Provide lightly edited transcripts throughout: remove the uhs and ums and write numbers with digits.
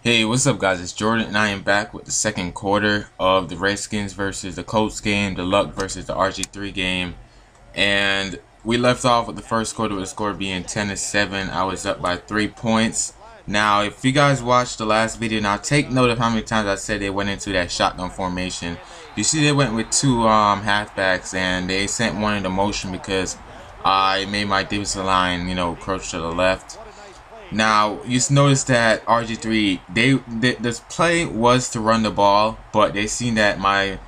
Hey, what's up guys? It's Jordan and I am back with the second quarter of the Redskins versus the Colts game, the Luck versus the RG3 game. And we left off with the first quarter with the score being 10-7. I was up by 3 points. Now, if you guys watched the last video, now take note of how many times I said they went into that shotgun formation. You see they went with two halfbacks and they sent one into motion because I made my defensive line, approach to the left. Now, you notice that RG3, this play was to run the ball, but they seen that my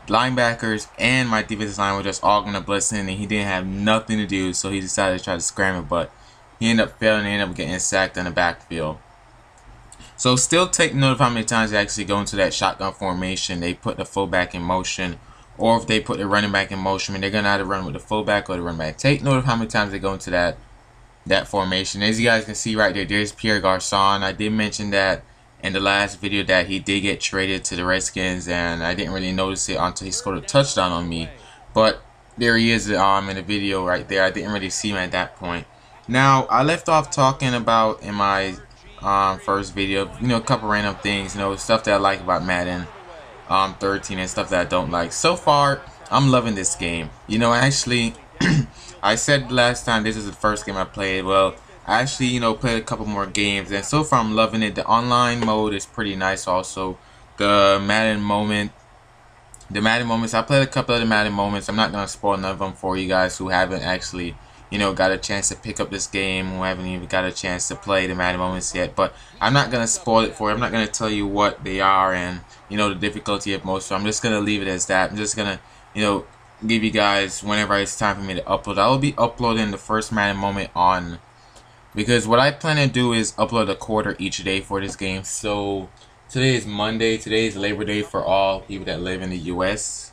linebackers and my defensive line were just all going to blitz in, and he didn't have nothing to do, so he decided to try to scramble, but he ended up failing and ended up getting sacked in the backfield. So still take note of how many times they actually go into that shotgun formation. They put the fullback in motion, or if they put the running back in motion, they're going to either run with the fullback or the running back. Take note of how many times they go into that formation. As you guys can see right there, there's Pierre Garçon. I did mention that in the last video that he did get traded to the Redskins, and I didn't really notice it until he scored a touchdown on me. But there he is in the video right there. I didn't really see him at that point. Now, I left off talking about in my first video, a couple random things, stuff that I like about Madden 13 and stuff that I don't like. So far, I'm loving this game. Actually, I said last time this is the first game I played. Well, I actually, played a couple more games, and so far I'm loving it. The online mode is pretty nice also. The Madden moments, I played a couple of the Madden moments. I'm not going to spoil none of them for you guys who haven't actually, got a chance to pick up this game, who haven't even got a chance to play the Madden moments yet. But I'm not going to spoil it for you. I'm not going to tell you what they are and, the difficulty of most. So I'm just going to leave it as that. I'm just going to, give you guys whenever it's time for me to upload. I will be uploading the first Madden moment on, because what I plan to do is upload a quarter each day for this game. So today is Monday. Today is Labor Day for all people that live in the US.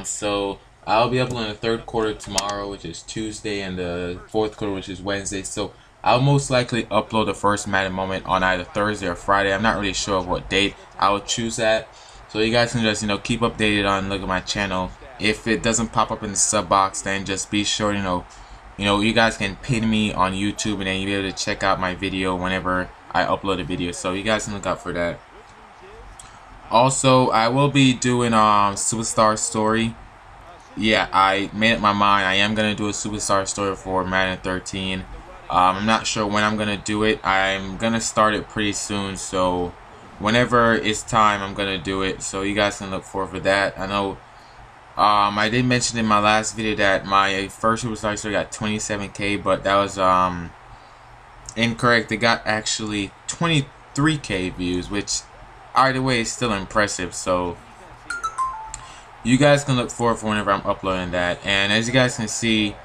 So I'll be uploading the third quarter tomorrow, which is Tuesday, and the fourth quarter, which is Wednesday. So I'll most likely upload the first Madden moment on either Thursday or Friday. I'm not really sure of what date I will choose that. So you guys can just keep updated on look at my channel. If it doesn't pop up in the sub box, then just be sure you guys can pin me on YouTube, and then you'll be able to check out my video whenever I upload a video. So you guys can look out for that. Also, I will be doing Superstar Story. Yeah, I made up my mind. I am gonna do a Superstar Story for Madden 13. I'm not sure when I'm gonna do it. I'm gonna start it pretty soon, so whenever it's time, I'm gonna do it. So you guys can look forward for that. I know. I did mention in my last video that my first Superstar Story got 27K, but that was incorrect. It got actually 23K views, which either way is still impressive. So you guys can look forward for whenever I'm uploading that. And as you guys can see,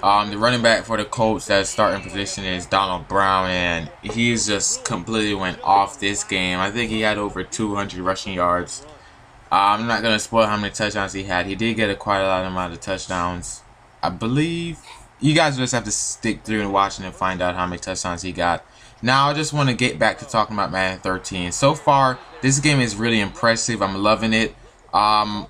the running back for the Colts that's starting position is Donald Brown, and he's just completely went off this game. I think he had over 200 rushing yards. I'm not going to spoil how many touchdowns he had. He did get quite a lot amount of touchdowns. I believe you guys just have to stick through and watching and find out how many touchdowns he got. Now, I just want to get back to talking about Madden 13. So far, this game is really impressive. I'm loving it. Last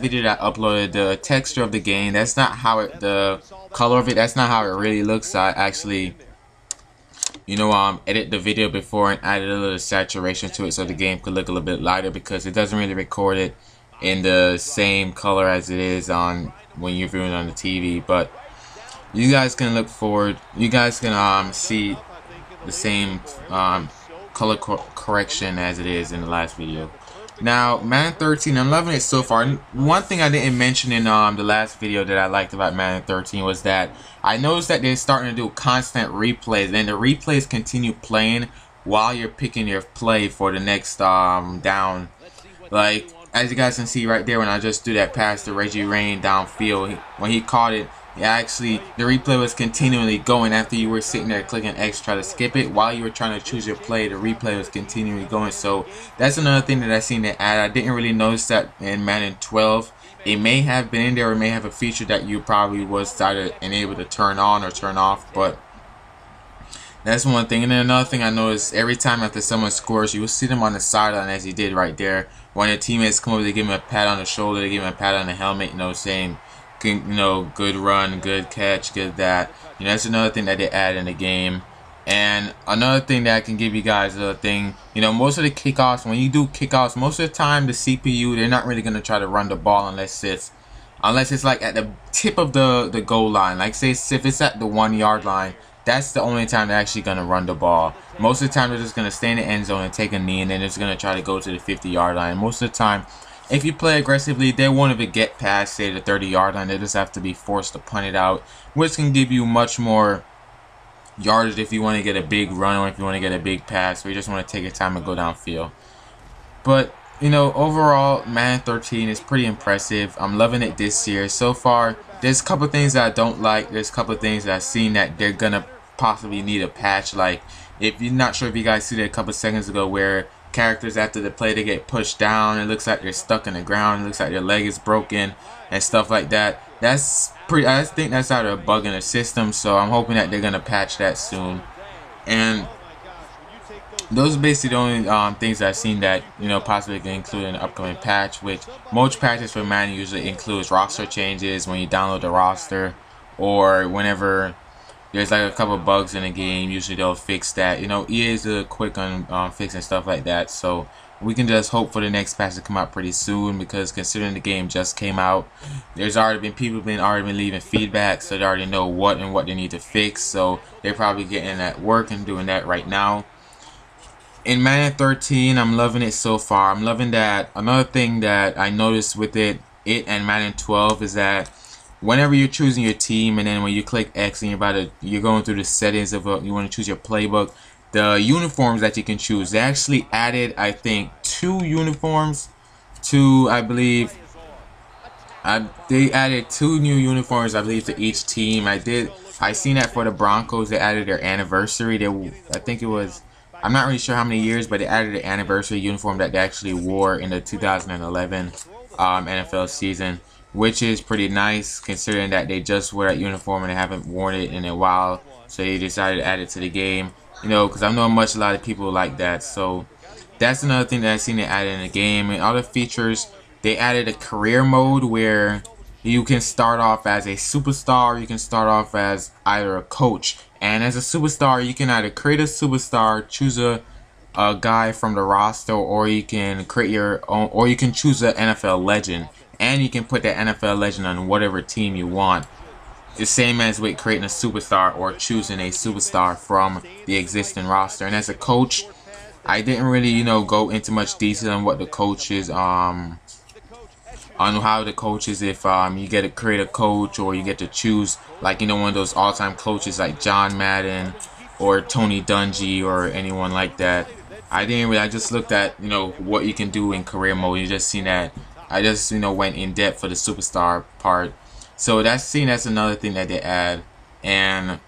video that I uploaded, the texture of the game, that's not how the color of it, that's not how it really looks. I actually edit the video before and added a little saturation to it so the game could look a little bit lighter, because it doesn't really record it in the same color as it is on when you're viewing it on the TV. But you guys can look forward. You guys can see the same color correction as it is in the last video. Now, Madden 13, I'm loving it so far. One thing I didn't mention in the last video that I liked about Madden 13 was that I noticed that they're starting to do constant replays, and the replays continue playing while you're picking your play for the next down. Like, as you guys can see right there, when I just threw that pass to RG3 downfield, when he caught it, the replay was continually going after you were sitting there clicking X try to skip it. While you were trying to choose your play, the replay was continually going. So that's another thing that I seen to add. I didn't really notice that in Madden 12. It may have been in there, or it may have a feature that you probably was either enabled to turn on or turn off, but that's one thing. And then another thing I noticed, every time after someone scores, you will see them on the sideline, as he did right there. When the teammates come over, they give him a pat on the shoulder, they give him a pat on the helmet, saying good run, good catch, good that. That's another thing that they add in the game. And another thing that I can give you guys a thing, you know, most of the kickoffs, when you do kickoffs, most of the time the CPU, they're not really gonna try to run the ball unless it's like at the tip of the goal line. Like say if it's at the 1 yard line, that's the only time they're actually gonna run the ball. Most of the time they're just gonna stay in the end zone and take a knee, and then they're just gonna try to go to the 50-yard line. Most of the time, if you play aggressively, they won't even get past say the 30-yard line. They just have to be forced to punt it out, which can give you much more yardage if you want to get a big run or if you want to get a big pass or you just want to take your time and go downfield. But you know, overall Madden 13 is pretty impressive. I'm loving it this year so far. There's a couple things that I don't like. There's a couple things that I've seen that they're gonna possibly need a patch. Like if you're not sure if you guys see that a couple seconds ago where characters after the play they get pushed down, it looks like they're stuck in the ground, it looks like their leg is broken and stuff like that. That's pretty, I think that's out of a bug in the system, so I'm hoping that they're gonna patch that soon. And those are basically the only things that I've seen that, you know, possibly can include in the upcoming patch, which most patches for Madden usually includes roster changes when you download the roster, or whenever there's like a couple bugs in the game. Usually they'll fix that. You know, EA is quick on fixing stuff like that, so we can just hope for the next patch to come out pretty soon, because considering the game just came out, there's already been people already been leaving feedback, so they already know what they need to fix, so they're probably getting at work and doing that right now. In Madden 13, I'm loving it so far. I'm loving that. Another thing that I noticed with it and Madden 12 is that whenever you're choosing your team, and then when you click X and you're going through the settings of you want to choose your playbook, the uniforms that you can choose, they actually added, I think, 2 uniforms to, I believe, they added 2 new uniforms, I believe, to each team. I seen that for the Broncos. They added their anniversary. I think it was, I'm not really sure how many years, but they added the anniversary uniform that they actually wore in the 2011 NFL season, which is pretty nice considering that they just wore that uniform and they haven't worn it in a while. So they decided to add it to the game, you know, because I know a lot of people like that. So that's another thing that I've seen they added in the game. And other features, they added a career mode where you can start off as a superstar, you can start off as either a coach. And as a superstar, you can either create a superstar, choose a guy from the roster, or you can create your own, or you can choose an NFL legend, and you can put that NFL legend on whatever team you want. The same as with creating a superstar or choosing a superstar from the existing roster. And as a coach, I didn't really, you know, go into much detail on what the coach is, on how the coach is, if you get to create a coach, or you get to choose, like, you know, one of those all-time coaches like John Madden or Tony Dungy or anyone like that. I just looked at, you know, what you can do in career mode. You just seen that. I just, you know, went in depth for the superstar part. So that's another thing that they add. And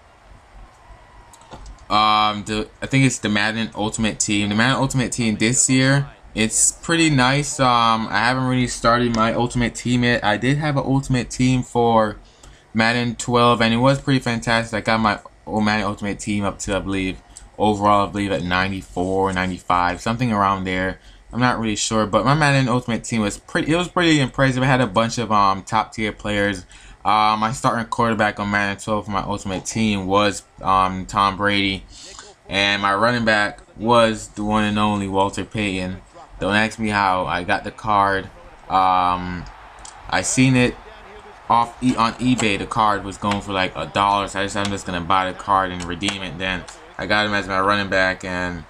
I think it's the Madden Ultimate Team. The Madden Ultimate Team this year, it's pretty nice. I haven't really started my Ultimate Team yet. I did have an Ultimate Team for Madden 12, and it was pretty fantastic. I got my Madden Ultimate Team up to, I believe, overall, I believe at 94, 95, something around there. I'm not really sure, but my Madden Ultimate Team was pretty impressive. I had a bunch of top tier players. My starting quarterback on Madden 12 for my Ultimate Team was Tom Brady, and my running back was the one and only Walter Payton. Don't ask me how I got the card. I seen it on eBay. The card was going for like $1, so I'm just gonna buy the card and redeem it. Then I got him as my running back, and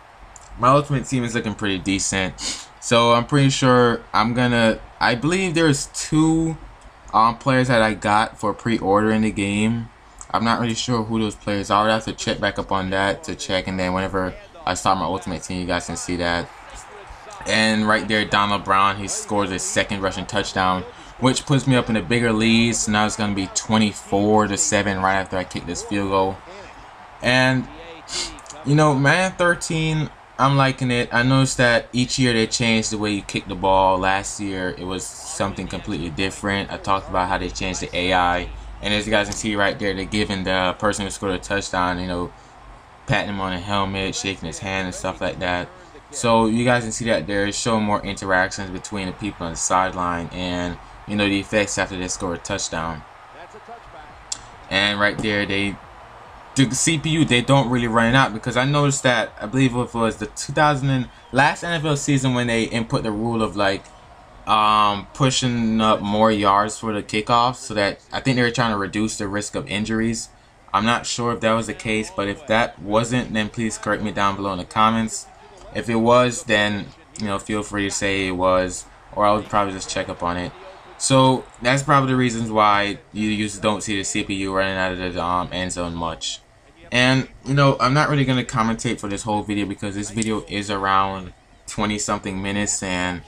my Ultimate Team is looking pretty decent. So I'm pretty sure I believe there's 2 players that I got for pre-ordering the game. I'm not really sure who those players are. I would have to check back up on that to check, and then whenever I start my Ultimate Team, you guys can see that. And right there, Donald Brown, he scores his 2nd rushing touchdown, which puts me up in a bigger lead. So now it's going to be 24-7 right after I kick this field goal. And, you know, Madden 13, I'm liking it. I noticed that each year they changed the way you kick the ball. Last year, it was something completely different. I talked about how they changed the AI. And as you guys can see right there, they're giving the person who scored a touchdown, you know, patting him on the helmet, shaking his hand and stuff like that. So you guys can see that they're showing more interactions between the people on the sideline and, you know, the effects after they score a touchdown. And right there, they the CPU, they don't really run it out, because I noticed that, I believe it was the 2000 last NFL season when they input the rule of like pushing up more yards for the kickoff, so that I think they were trying to reduce the risk of injuries. I'm not sure if that was the case, but if that wasn't, then please correct me down below in the comments. If it was, then feel free to say it was, or I would probably just check up on it. So that's probably the reasons why you usually don't see the CPU running out of the end zone much. And I'm not really going to commentate for this whole video, because this video is around 20 something minutes, and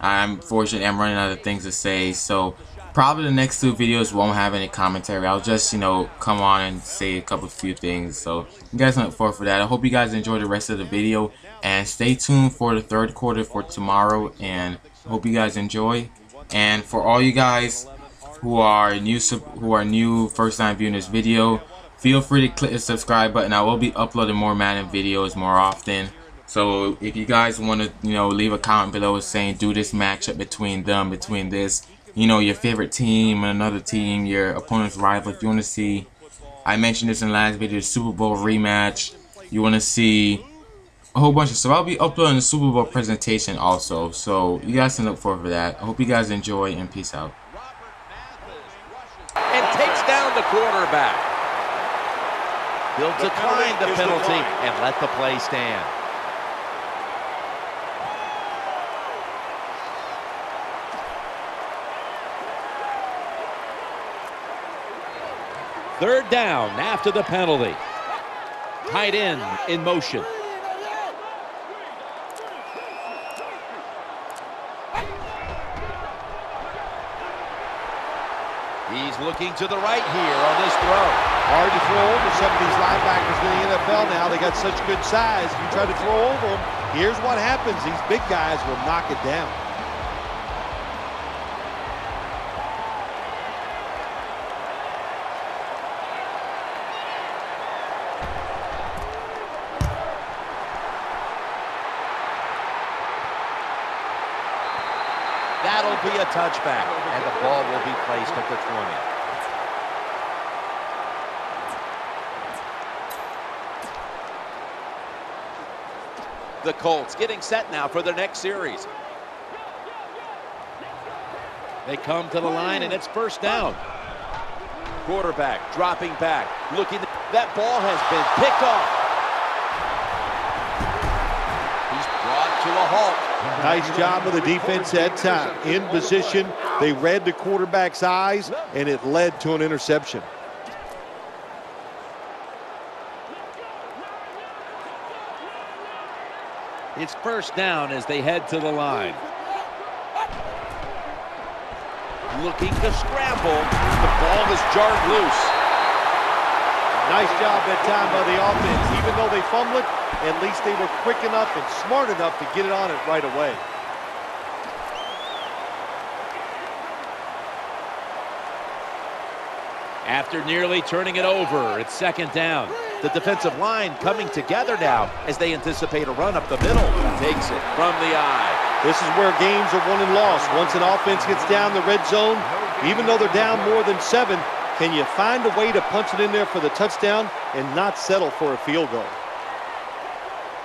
I'm fortunate I'm running out of things to say. So probably the next 2 videos won't have any commentary. I'll just come on and say a few things. So you guys look forward for that. I hope you guys enjoy the rest of the video, and stay tuned for the 3rd quarter for tomorrow, and hope you guys enjoy. And for all you guys who are new first time viewing this video, feel free to click the subscribe button. I will be uploading more Madden videos more often. So if you guys want to leave a comment below saying do this matchup between this, your favorite team and another team, your opponent's rival. If you want to see, I mentioned this in the last video, the Super Bowl rematch. You want to see a whole bunch of stuff. I'll be uploading the Super Bowl presentation also, so you guys can look forward for that. I hope you guys enjoy, and peace out. And takes down the quarterback. He'll decline the penalty and let the play stand. Third down after the penalty. Tight end in motion. He's looking to the right here on this throw. Hard to throw over some of these linebackers in the NFL now. They got such good size. You try to throw over them, here's what happens. These big guys will knock it down. That'll be a touchback, and the ball will be placed at the 20. The Colts getting set now for their next series. They come to the line, and it's first down. Quarterback dropping back, looking. That ball has been picked off. He's brought to a halt. Nice job of the defense that time. In position, they read the quarterback's eyes, and it led to an interception. It's first down as they head to the line. Looking to scramble. The ball is jarred loose. Nice job that time by the offense. Even though they fumbled it, at least they were quick enough and smart enough to get it on it right away. After nearly turning it over, it's second down. The defensive line coming together now as they anticipate a run up the middle. Takes it from the eye. This is where games are won and lost. Once an offense gets down the red zone, even though they're down more than 7, can you find a way to punch it in there for the touchdown and not settle for a field goal?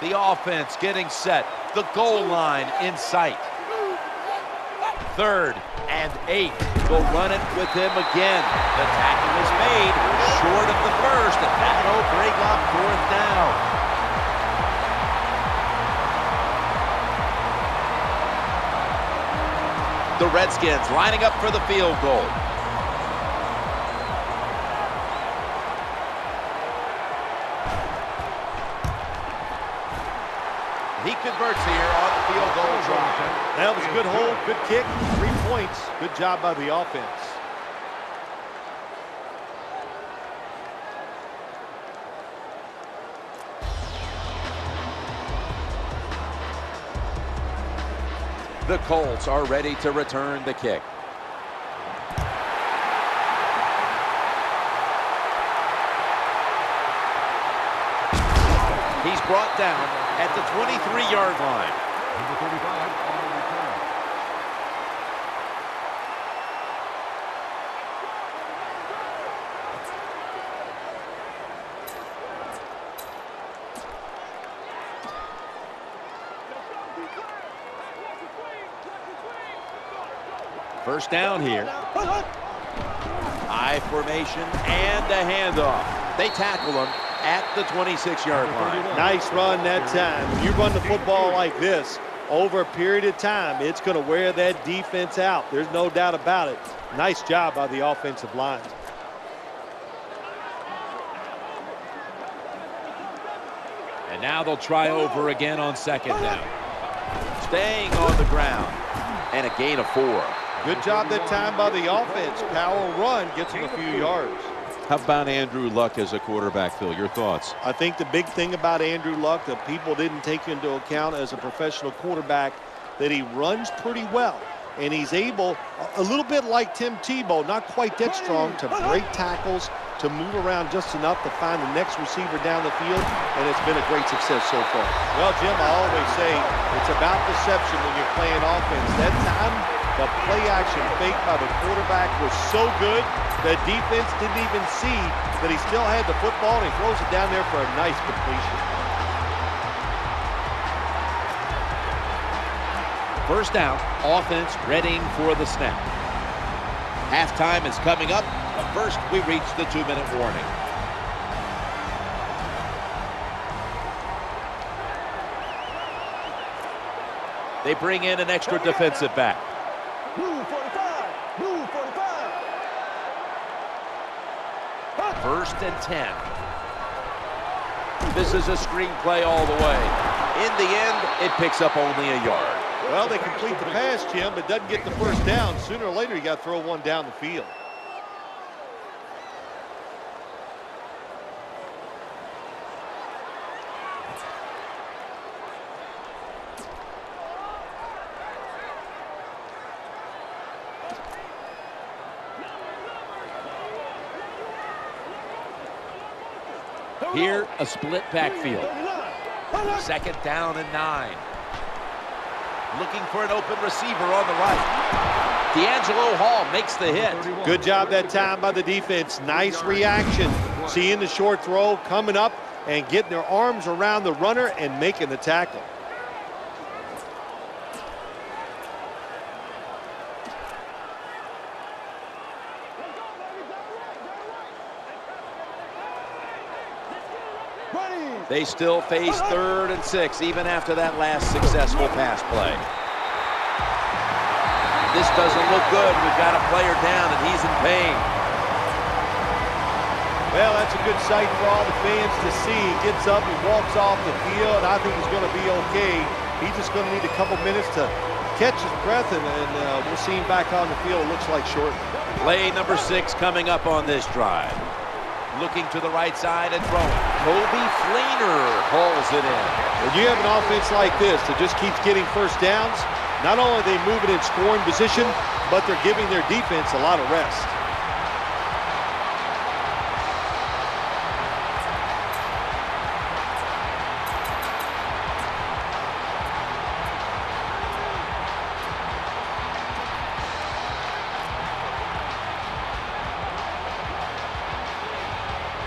The offense getting set. The goal line in sight. 3rd and 8. They'll run it with him again. The tackle is made short of the first, and that'll bring up 4th down. The Redskins lining up for the field goal. He converts here on the field goal try. That was a good hold, good kick, 3 points. Good job by the offense. The Colts are ready to return the kick. He's brought down at the 23-yard line. Number 35 on the return. First down here. I formation and a handoff. They tackle him at the 26-yard line. Nice run that time. When you run the football like this over a period of time, it's going to wear that defense out. There's no doubt about it. Nice job by the offensive line. And now they'll try over again on second down. Staying on the ground. And a gain of 4. Good job that time by the offense. Power run gets them a few yards. How about Andrew Luck as a quarterback, Phil? Your thoughts? I think the big thing about Andrew Luck that people didn't take into account as a professional quarterback, that he runs pretty well. And he's able, a little bit like Tim Tebow, not quite that strong, to break tackles, to move around just enough to find the next receiver down the field, and it's been a great success so far. Well, Jim, I always say it's about perception when you're playing offense. That time, the play action fake by the quarterback was so good, the defense didn't even see that he still had the football, and he throws it down there for a nice completion. First down, offense readying for the snap. Halftime is coming up, but first we reach the 2-minute warning. They bring in an extra defensive back. Move 45, move 45. First and 10. This is a screen play all the way. In the end, it picks up only a yard. Well, they complete the pass, Jim, but doesn't get the first down. Sooner or later, you got to throw one down the field. Here, a split backfield. Second down and 9. Looking for an open receiver on the right. D'Angelo Hall makes the hit. Good job that time by the defense. Nice reaction. Seeing the short throw coming up and getting their arms around the runner and making the tackle. They still face 3rd and 6, even after that last successful pass play. This doesn't look good. We've got a player down, and he's in pain. Well, that's a good sight for all the fans to see. He gets up, he walks off the field, and I think he's going to be okay. He's just going to need a couple minutes to catch his breath, and we'll see him back on the field, it looks like, shortly. Play number 6 coming up on this drive. Looking to the right side and throwing. Kobe Fleener hauls it in. When you have an offense like this that just keeps getting first downs, not only are they moving in scoring position, but they're giving their defense a lot of rest.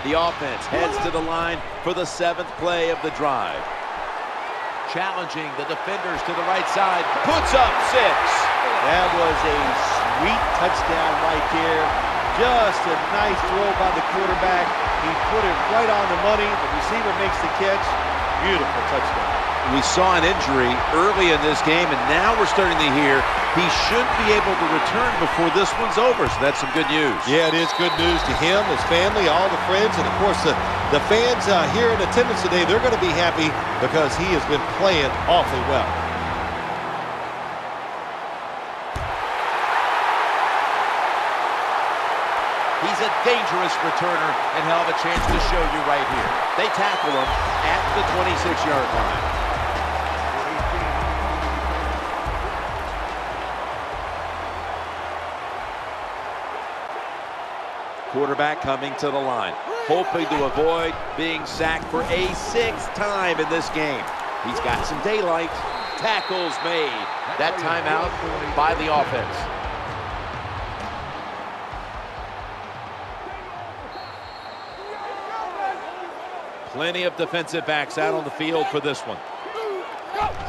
The offense heads to the line for the 7th play of the drive. Challenging the defenders to the right side. Puts up 6. That was a sweet touchdown right there. Just a nice throw by the quarterback. He put it right on the money. The receiver makes the catch. Beautiful touchdown. We saw an injury early in this game, and now we're starting to hear he should be able to return before this one's over, so that's some good news. Yeah, it is good news to him, his family, all the friends, and of course the fans here in attendance today, they're going to be happy because he has been playing awfully well. He's a dangerous returner, and he'll have a chance to show you right here. They tackle him at the 26-yard line. Quarterback coming to the line, hoping to avoid being sacked for a 6th time in this game. He's got some daylight. Tackles made. That timeout by the offense. Plenty of defensive backs out on the field for this one.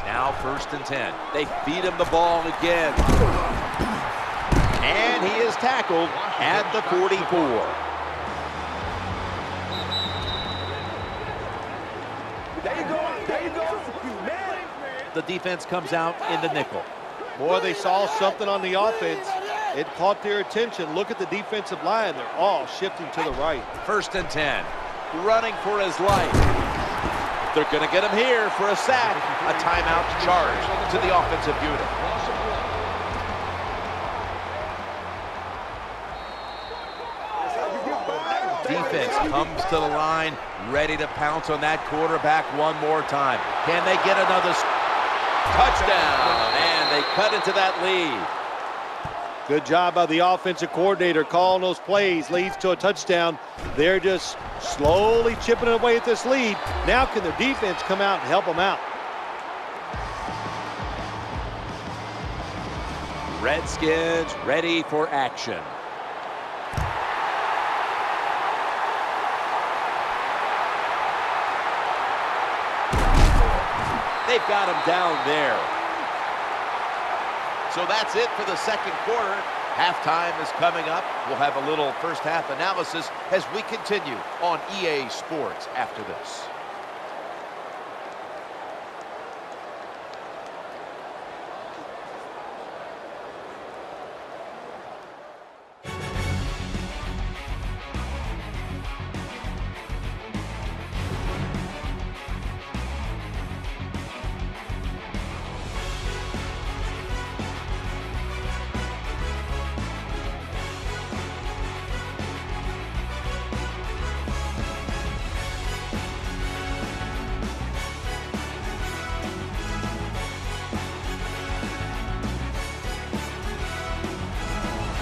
Now 1st and 10. They feed him the ball again. And he is tackled at the 44. There you go. There you go. The defense comes out in the nickel. Boy, they saw something on the offense. It caught their attention. Look at the defensive line. They're all shifting to the right. 1st and 10. Running for his life. They're going to get him here for a sack. A timeout charge to the offensive unit. Defense comes to the line, ready to pounce on that quarterback one more time. Can they get another touchdown? And they cut into that lead. Good job by the offensive coordinator calling those plays. Leads to a touchdown. They're just slowly chipping away at this lead. Now can their defense come out and help them out? Redskins ready for action. They've got him down there. So that's it for the second quarter. Halftime is coming up. We'll have a little first half analysis as we continue on EA Sports after this.